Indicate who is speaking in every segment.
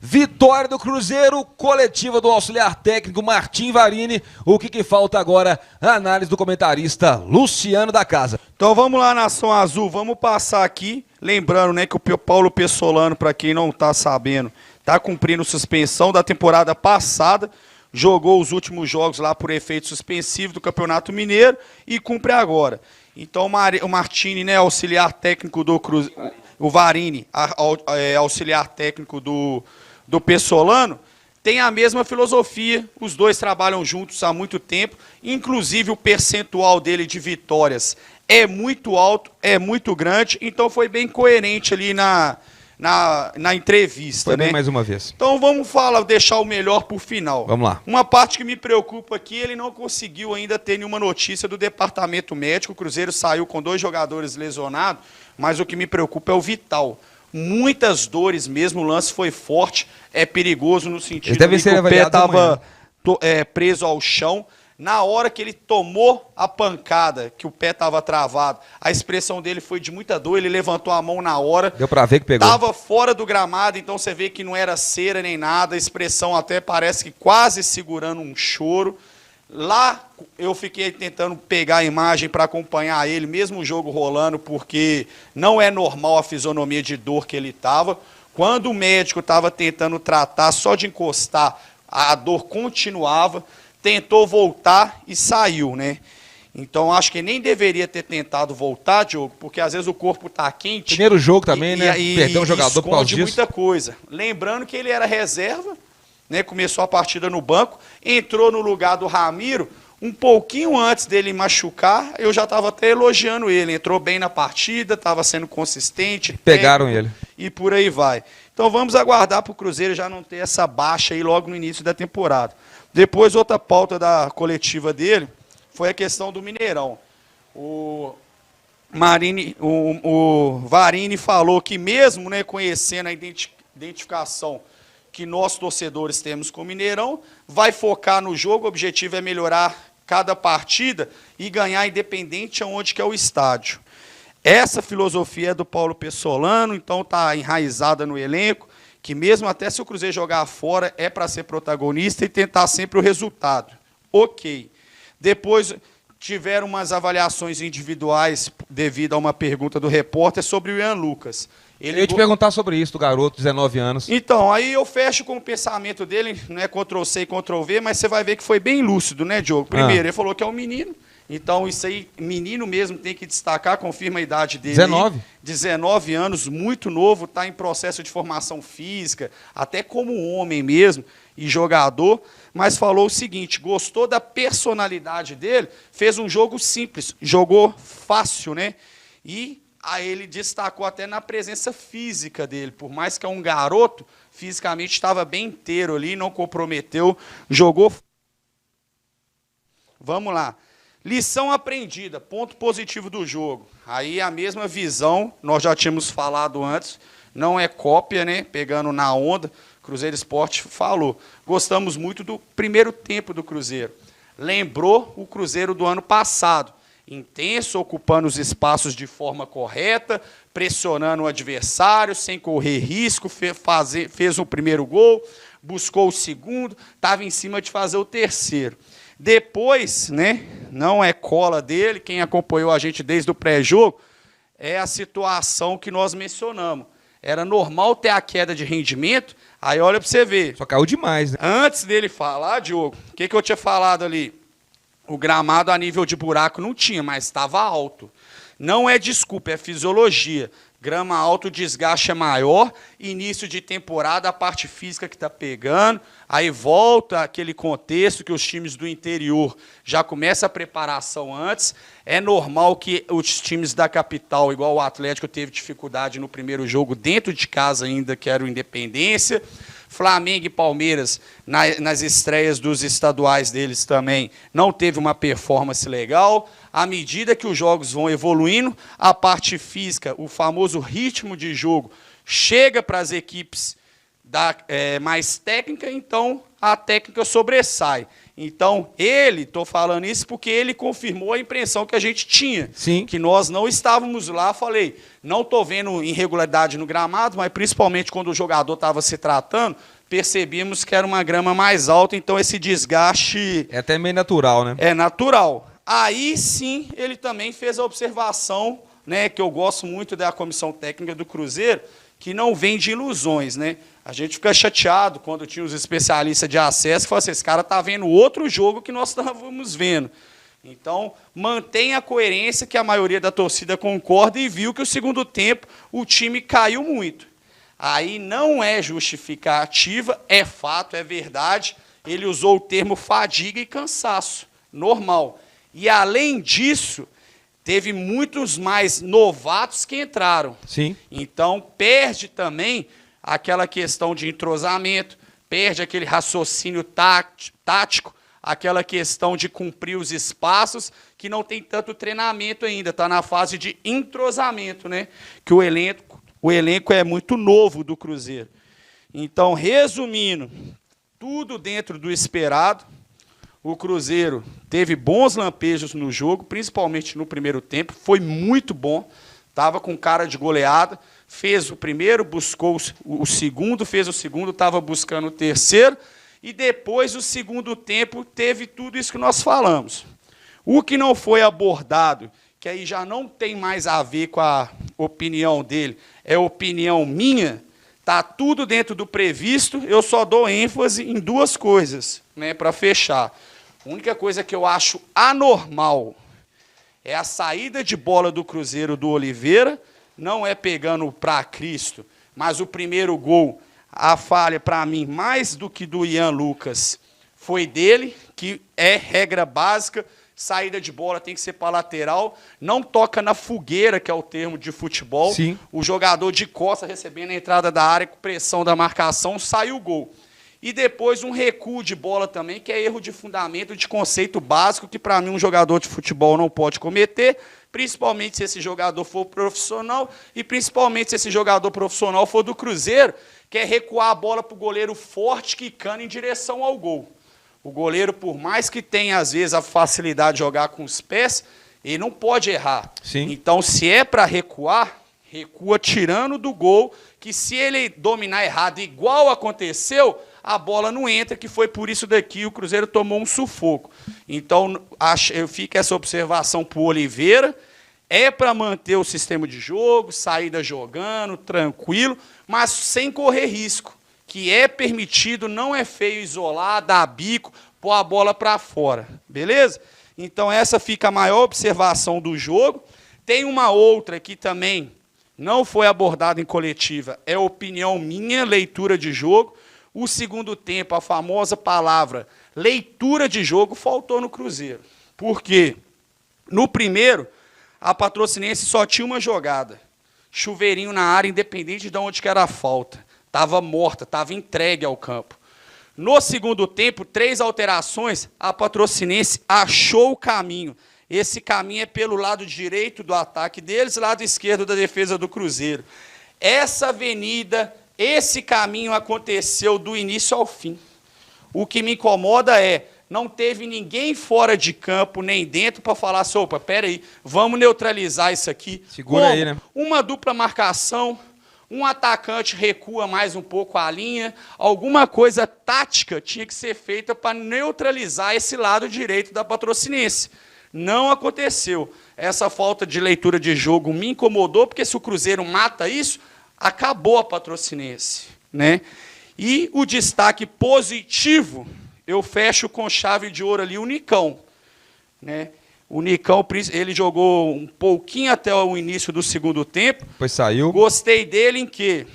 Speaker 1: Vitória do Cruzeiro, coletiva do auxiliar técnico Martim Varini. O que falta agora? A análise do comentarista Luciano da Casa.
Speaker 2: Então vamos lá, Nação Azul, vamos passar aqui, lembrando, né, que o Paulo Pessolano, para quem não está sabendo, está cumprindo suspensão da temporada passada, jogou os últimos jogos lá por efeito suspensivo do Campeonato Mineiro e cumpre agora. Então o Martini, né, auxiliar técnico do Cruzeiro, o Varini, auxiliar técnico do Pessolano, tem a mesma filosofia, os dois trabalham juntos há muito tempo, inclusive o percentual dele de vitórias é muito alto, é muito grande, então foi bem coerente ali na entrevista.
Speaker 1: Foi bem,
Speaker 2: né?
Speaker 1: Mais uma vez.
Speaker 2: Então vamos deixar o melhor para o final.
Speaker 1: Vamos lá.
Speaker 2: Uma parte que me preocupa aqui, ele não conseguiu ainda ter nenhuma notícia do departamento médico. O Cruzeiro saiu com 2 jogadores lesionados, mas o que me preocupa é o Vital. Muitas dores mesmo, o lance foi forte, é perigoso no sentido de que o pé estava preso ao chão. Na hora que ele tomou a pancada, que o pé estava travado, a expressão dele foi de muita dor, ele levantou a mão na hora.
Speaker 1: Deu pra ver que pegou.
Speaker 2: Estava fora do gramado, então você vê que não era cera nem nada, a expressão até parece que quase segurando um choro. Lá eu fiquei tentando pegar a imagem para acompanhar ele, mesmo o jogo rolando, porque não é normal a fisionomia de dor que ele estava. Quando o médico estava tentando tratar, só de encostar, a dor continuava. Tentou voltar e saiu, né? Então, acho que nem deveria ter tentado voltar, Diogo, porque às vezes o corpo está quente.
Speaker 1: Primeiro jogo também, né? Perdeu um jogador por causa disso.
Speaker 2: Muita coisa. Lembrando que ele era reserva, né? Começou a partida no banco, entrou no lugar do Ramiro, um pouquinho antes dele machucar, eu já estava até elogiando ele. Entrou bem na partida, estava sendo consistente.
Speaker 1: Pegaram
Speaker 2: técnico,
Speaker 1: ele.
Speaker 2: E por aí vai. Então, vamos aguardar para o Cruzeiro já não ter essa baixa aí logo no início da temporada. Depois, outra pauta da coletiva dele foi a questão do Mineirão. O Varini falou que mesmo, né, conhecendo a identificação que nós torcedores temos com o Mineirão, vai focar no jogo, o objetivo é melhorar cada partida e ganhar independente aonde que é o estádio. Essa filosofia é do Paulo Pessolano, então está enraizada no elenco, que mesmo até se o Cruzeiro jogar fora, é para ser protagonista e tentar sempre o resultado. Ok. Depois tiveram umas avaliações individuais devido a uma pergunta do repórter sobre o Ian Lucas.
Speaker 1: Eu ia te perguntar sobre isso, do garoto, 19 anos.
Speaker 2: Então, aí eu fecho com o pensamento dele, não é Ctrl-C e Ctrl-V, mas você vai ver que foi bem lúcido, né, Diogo? Primeiro, ele falou que é um menino, então isso aí, menino mesmo, tem que destacar, confirma a idade dele.
Speaker 1: 19?
Speaker 2: Aí, 19 anos, muito novo, está em processo de formação física, até como homem mesmo, e jogador, mas falou o seguinte, gostou da personalidade dele, fez um jogo simples, jogou fácil, né? E aí ele destacou até na presença física dele, por mais que é um garoto, fisicamente estava bem inteiro ali, não comprometeu, jogou. Vamos lá. Lição aprendida, ponto positivo do jogo. Aí a mesma visão, nós já tínhamos falado antes, não é cópia, né? Pegando na onda, Cruzeiro Esporte falou. Gostamos muito do primeiro tempo do Cruzeiro. Lembrou o Cruzeiro do ano passado. Intenso, ocupando os espaços de forma correta, pressionando o adversário, sem correr risco, fez o primeiro gol, buscou o segundo, estava em cima de fazer o terceiro. Depois, né, não é cola dele, quem acompanhou a gente desde o pré-jogo, é a situação que nós mencionamos. Era normal ter a queda de rendimento, aí olha para você ver.
Speaker 1: Só caiu demais, né?
Speaker 2: Antes dele falar, Diogo, o que eu tinha falado ali? O gramado a nível de buraco não tinha, mas estava alto. Não é desculpa, é fisiologia. Grama alto, o desgaste é maior. Início de temporada, a parte física que está pegando. Aí volta aquele contexto que os times do interior já começam a preparação antes. É normal que os times da capital, igual o Atlético, teve dificuldade no primeiro jogo, dentro de casa ainda, que era o Independência. Flamengo e Palmeiras, nas estreias dos estaduais deles também, não teve uma performance legal. À medida que os jogos vão evoluindo, a parte física, o famoso ritmo de jogo, chega para as equipes mais técnica, então a técnica sobressai. Então, estou falando isso porque ele confirmou a impressão que a gente tinha.
Speaker 1: Sim.
Speaker 2: Que nós não estávamos lá, falei, não estou vendo irregularidade no gramado, mas principalmente quando o jogador estava se tratando, percebemos que era uma grama mais alta, então esse desgaste...
Speaker 1: É até meio natural, né?
Speaker 2: É natural. Aí sim, ele também fez a observação, né, que eu gosto muito da comissão técnica do Cruzeiro, que não vem de ilusões, né? A gente fica chateado quando tinha os especialistas de acesso que falam assim, esse cara está vendo outro jogo que nós estávamos vendo. Então, mantém a coerência que a maioria da torcida concorda e viu que o segundo tempo o time caiu muito. Aí não é justificativa, é fato, é verdade. Ele usou o termo fadiga e cansaço, normal. E, além disso, teve muitos mais novatos que entraram.
Speaker 1: Sim.
Speaker 2: Então, perde também aquela questão de entrosamento, perde aquele raciocínio tático, aquela questão de cumprir os espaços, que não tem tanto treinamento ainda, está na fase de entrosamento, né? Que o elenco é muito novo do Cruzeiro. Então, resumindo, tudo dentro do esperado. O Cruzeiro teve bons lampejos no jogo, principalmente no primeiro tempo, foi muito bom, estava com cara de goleada, fez o primeiro, buscou o segundo, fez o segundo, estava buscando o terceiro, e depois o segundo tempo teve tudo isso que nós falamos. O que não foi abordado, que aí já não tem mais a ver com a opinião dele, é opinião minha, está tudo dentro do previsto, eu só dou ênfase em duas coisas, né, para fechar. A única coisa que eu acho anormal é a saída de bola do Cruzeiro do Oliveira, não é pegando para Cristo, mas o primeiro gol, a falha para mim, mais do que do Ian Lucas, foi dele, que é regra básica, saída de bola tem que ser para lateral, não toca na fogueira, que é o termo de futebol.
Speaker 1: Sim.
Speaker 2: O jogador de costa recebendo a entrada da área com pressão da marcação, sai o gol. E depois um recuo de bola também, que é erro de fundamento, de conceito básico, que para mim um jogador de futebol não pode cometer, principalmente se esse jogador for profissional, e principalmente se esse jogador profissional for do Cruzeiro, que é recuar a bola para o goleiro forte, quicando em direção ao gol. O goleiro, por mais que tenha, às vezes, a facilidade de jogar com os pés, ele não pode errar.
Speaker 1: Sim.
Speaker 2: Então, se é para recuar, recua tirando do gol, que se ele dominar errado, igual aconteceu, a bola não entra, que foi por isso daqui o Cruzeiro tomou um sufoco. Então, eu fico essa observação para o Oliveira, é para manter o sistema de jogo, saída jogando, tranquilo, mas sem correr risco, que é permitido, não é feio isolar, dar bico, pôr a bola para fora, beleza? Então, essa fica a maior observação do jogo. Tem uma outra que também não foi abordada em coletiva, é opinião minha, leitura de jogo. O segundo tempo, a famosa palavra leitura de jogo, faltou no Cruzeiro. Por quê? No primeiro, a Patrocinense só tinha uma jogada. Chuveirinho na área, independente de onde que era a falta. Estava morta, estava entregue ao campo. No segundo tempo, 3 alterações, a Patrocinense achou o caminho. Esse caminho é pelo lado direito do ataque deles, lado esquerdo da defesa do Cruzeiro. Essa avenida... Esse caminho aconteceu do início ao fim. O que me incomoda é, não teve ninguém fora de campo, nem dentro, para falar assim, opa, peraí, vamos neutralizar isso aqui.
Speaker 1: Segura aí, né?
Speaker 2: Uma dupla marcação, um atacante recua mais um pouco a linha, alguma coisa tática tinha que ser feita para neutralizar esse lado direito da Patrocinense. Não aconteceu. Essa falta de leitura de jogo me incomodou, porque se o Cruzeiro mata isso, acabou a Patrocinense, né? E o destaque positivo, eu fecho com chave de ouro ali, o Nicão, né? O Nicão, ele jogou um pouquinho até o início do segundo tempo.
Speaker 1: Depois saiu.
Speaker 2: Gostei dele em que?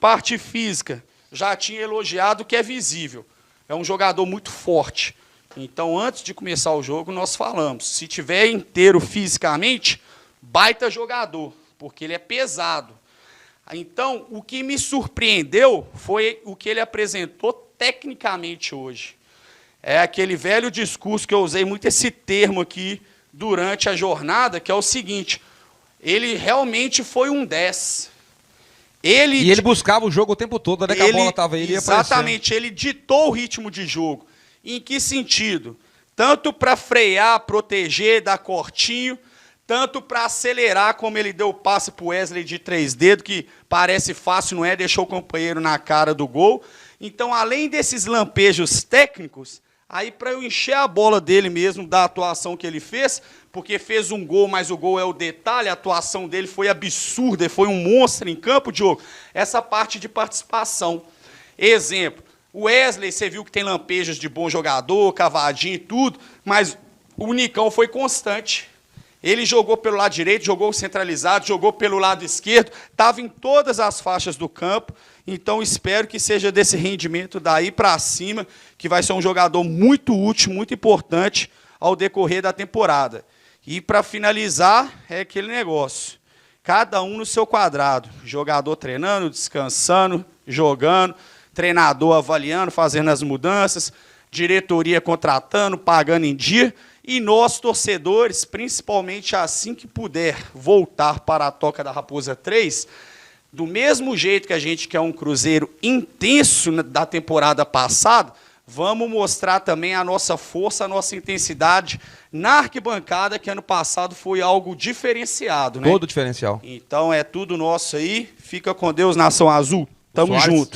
Speaker 2: Parte física, já tinha elogiado, que é visível. É um jogador muito forte. Então, antes de começar o jogo, nós falamos, se tiver inteiro fisicamente, baita jogador, porque ele é pesado. Então, o que me surpreendeu foi o que ele apresentou tecnicamente hoje. É aquele velho discurso que eu usei muito esse termo aqui durante a jornada, que é o seguinte, ele realmente foi um 10.
Speaker 1: E ele buscava o jogo o tempo todo, né? Que a bola tava aí, ele ia
Speaker 2: exatamente, ele ditou o ritmo de jogo. Em que sentido? Tanto para frear, proteger, dar cortinho, tanto para acelerar, como ele deu o passe para o Wesley de 3 dedos, que parece fácil, não é? Deixou o companheiro na cara do gol. Então, além desses lampejos técnicos, aí para eu encher a bola dele mesmo, da atuação que ele fez, porque fez um gol, mas o gol é o detalhe, a atuação dele foi absurda, foi um monstro em campo, Diogo. Essa parte de participação. Exemplo, o Wesley, você viu que tem lampejos de bom jogador, cavadinho e tudo, mas o Nicão foi constante. Ele jogou pelo lado direito, jogou centralizado, jogou pelo lado esquerdo, estava em todas as faixas do campo. Então, espero que seja desse rendimento daí para cima, que vai ser um jogador muito útil, muito importante ao decorrer da temporada. E, para finalizar, é aquele negócio. Cada um no seu quadrado. Jogador treinando, descansando, jogando, treinador avaliando, fazendo as mudanças, diretoria contratando, pagando em dia. E nós, torcedores, principalmente assim que puder voltar para a Toca da Raposa 3, do mesmo jeito que a gente quer um Cruzeiro intenso da temporada passada, vamos mostrar também a nossa força, a nossa intensidade na arquibancada, que ano passado foi algo diferenciado, né?
Speaker 1: Todo diferencial.
Speaker 2: Então é tudo nosso aí. Fica com Deus, Nação Azul. Tamo junto.